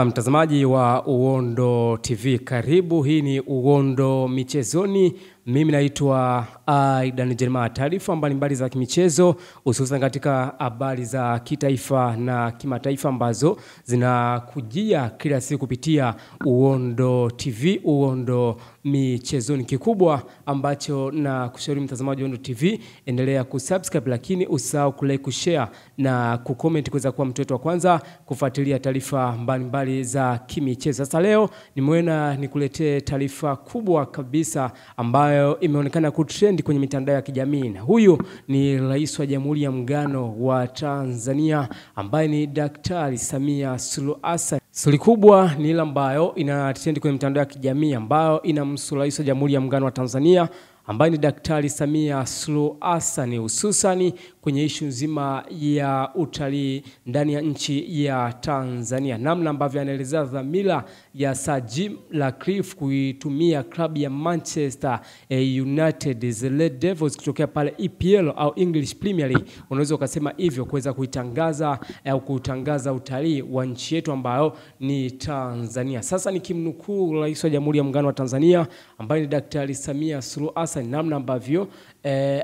Mtazamaji wa Uondo TV, karibu. Hii ni Uondo Michezoni. Mimi naitwa Aidan Jeremiah. Taarifa mbalimbali za kimichezo hususan katika habari za kitaifa na kimataifa ambazo zinakujia kila siku kupitia Uondo TV, Uondo Michezoni. Kikubwa ambacho na kushauri mtazamaji wa Uondo TV, endelea kusubscribe, lakini usahau kulike, kushare na kucomment kuweza kuwa mtu wa kwanza kufuatilia taarifa mbalimbali za kimichezo. Sasa leo nimeona nikuletee taarifa kubwa kabisa ambayo imeonekana kutrend kwenye mitandao ya kijamii. Huyu ni Rais wa Jamhuri ya Muungano wa Tanzania ambaye ni Daktari Samia Suluhu Hassan. Stori kubwa ni ile ambayo inatrend kwenye mitandao ya kijamii ambayo inamhusu Rais wa Jamhuri ya Muungano wa Tanzania ambaye ni Daktari Samia Suluhu Hassan, hususani kwenye issue nzima ya utalii ndani ya nchi ya Tanzania. Namna ambavyo anaelezea dhamira ya Sir Jim Ratcliffe kuitumia klabu ya Manchester United, the Red Devils, kutokea pale EPL au English Premier League, unaweza ukasema hivyo, kuweza kuitangaza au kutangaza utalii wa nchi yetu ambayo ni Tanzania. Sasa nikimnukuu Rais wa Jamhuri ya Muungano wa Tanzania ambaye ni Daktari Samia Suluhu Hassan, namna ambavyo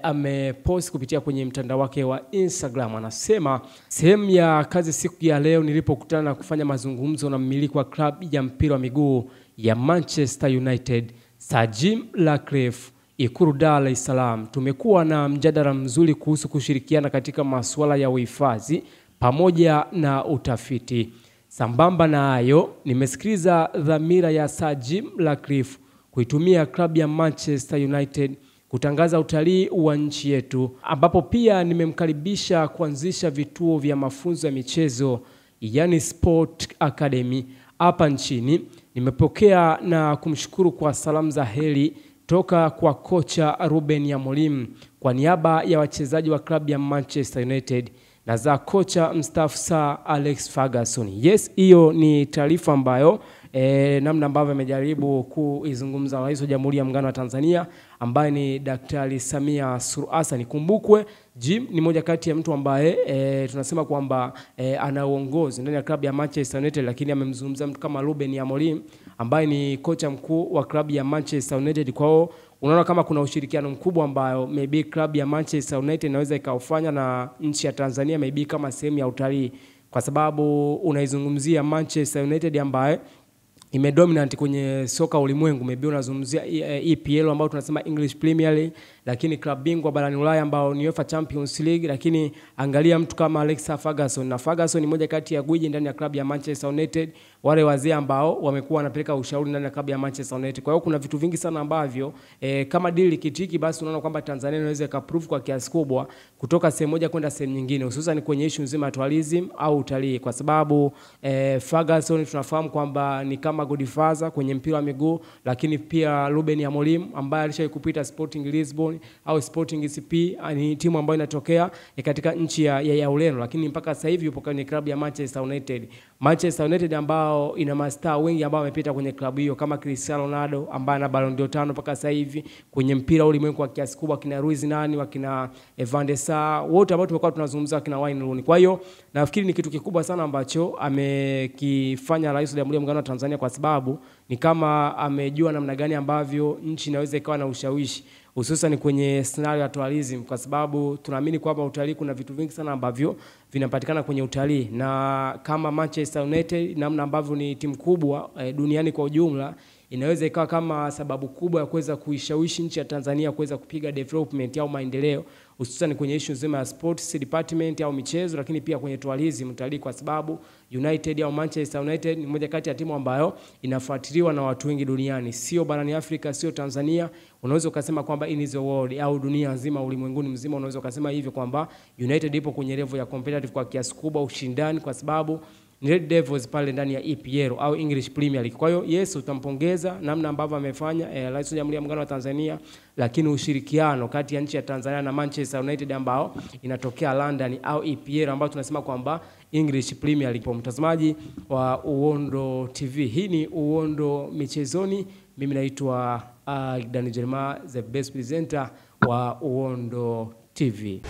amepost kupitia kwenye mtandao wake wa Instagram, anasema sehemu ya kazi siku ya leo nilipokutana na kufanya mazungumzo na mmiliki wa klabu ya mpira wa miguu ya Manchester United, Sir Jim Ratcliffe, Ikulu Dar es Salaam. Tumekuwa na mjadala mzuri kuhusu kushirikiana katika masuala ya uhifadhi pamoja na utafiti. Sambamba na hayo, nimesikiliza dhamira ya Sir Jim Ratcliffe kuitumia klabu ya Manchester United kutangaza utalii wa nchi yetu, ambapo pia nimemkaribisha kuanzisha vituo vya mafunzo ya michezo, yani Sport Academy hapa nchini. Nimepokea na kumshukuru kwa salamu za heri toka kwa kocha Ruben Amorim kwa niaba ya wachezaji wa klabu ya Manchester United na za kocha mstaafu Sir Alex Ferguson. Yes, hiyo ni taarifa ambayo namna ambavyo amejaribu kuizungumza Rais wa Jamhuri ya Muungano wa Tanzania ambaye ni Daktari Samia Suluhu Hassan. Kumbukwe Jim ni moja kati ya mtu ambaye tunasema kwamba ana uongozi ndani ya klabu ya Manchester United, lakini amemzungumza mtu kama Ruben Amorim ambaye ni kocha mkuu wa klabu ya Manchester United. Kwao unaona kama kuna ushirikiano mkubwa ambao maybe klabu ya Manchester United inaweza ikaufanya na nchi ya Tanzania, maybe kama sehemu ya utalii, kwa sababu unaizungumzia Manchester United ambaye imedominant kwenye soka ulimwengu. Maybe unazungumzia EPL ambao tunasema English Premier League, lakini klabu bingwa barani Ulaya ambao ni UEFA Champions League. Lakini angalia mtu kama Alex Ferguson, na Ferguson ni moja kati ya gwiji ndani ya klabu ya Manchester United, wale wazee ambao wamekuwa wanapeleka ushauri ndani ya klabu ya Manchester United. Kwa hiyo kuna vitu vingi sana ambavyo kama deal kitiki, basi unaona kwamba Tanzania inaweza ikaprove kwa kiasi kubwa kutoka sehemu moja kwenda sehemu nyingine, hususan kwenye issue nzima ya tourism au utalii, kwa sababu Ferguson tunafahamu kwamba ni kama godfather kwenye mpira wa miguu, lakini pia Ruben Amorim ambaye alishawahi kupita Sporting Lisbon au Sporting CP, ni timu ambayo inatokea katika nchi ya Ureno, lakini mpaka sasa hivi yupo kwenye klabu ya Manchester United. Manchester United ambao ina mastaa wengi ambao wamepita kwenye klabu hiyo kama Cristiano Ronaldo ambaye ana Ballon d'Or 5 mpaka sasa hivi kwenye mpira ulimwengu kwa kiasi kubwa, kina Ruiz Nani, wakina Van der Sar, wote ambao tumekuwa tunazungumza, wakina Wayne Rooney. Kwa hiyo nafikiri ni kitu kikubwa sana ambacho amekifanya Rais wa Jamhuri ya Muungano wa Tanzania, kwa sababu ni kama amejua namna gani ambavyo nchi inaweza ikawa na ushawishi hususan kwenye scenario ya tourism, kwa sababu tunaamini kwamba utalii kuna vitu vingi sana ambavyo vinapatikana kwenye utalii, na kama Manchester United namna ambavyo ni timu kubwa duniani kwa ujumla, inaweza ikawa kama sababu kubwa ya kuweza kuishawishi nchi ya Tanzania kuweza kupiga development au maendeleo, hususan kwenye issue nzima ya sports department au michezo, lakini pia kwenye tourism, utalii, kwa sababu United au Manchester United ni moja kati ya timu ambayo inafuatiliwa na watu wengi duniani, sio barani Afrika, sio Tanzania. Unaweza ukasema kwamba in the world au dunia nzima, ulimwenguni mzima, unaweza ukasema hivyo kwamba United ipo kwenye level ya competitive kwa kiasi kubwa, ushindani, kwa sababu ni Red Devils pale ndani ya EPL au English Premier League. Kwa hiyo yes, utampongeza namna ambavyo amefanya Rais wa Jamhuri ya Muungano wa Tanzania, lakini ushirikiano kati ya nchi ya Tanzania na Manchester United ambao inatokea London au EPL ambao tunasema kwamba English Premier League. Mtazamaji wa Uondo TV, hii ni Uondo Michezoni. Mimi naitwa Aidan Jeremiah, the best presenter wa Uondo TV.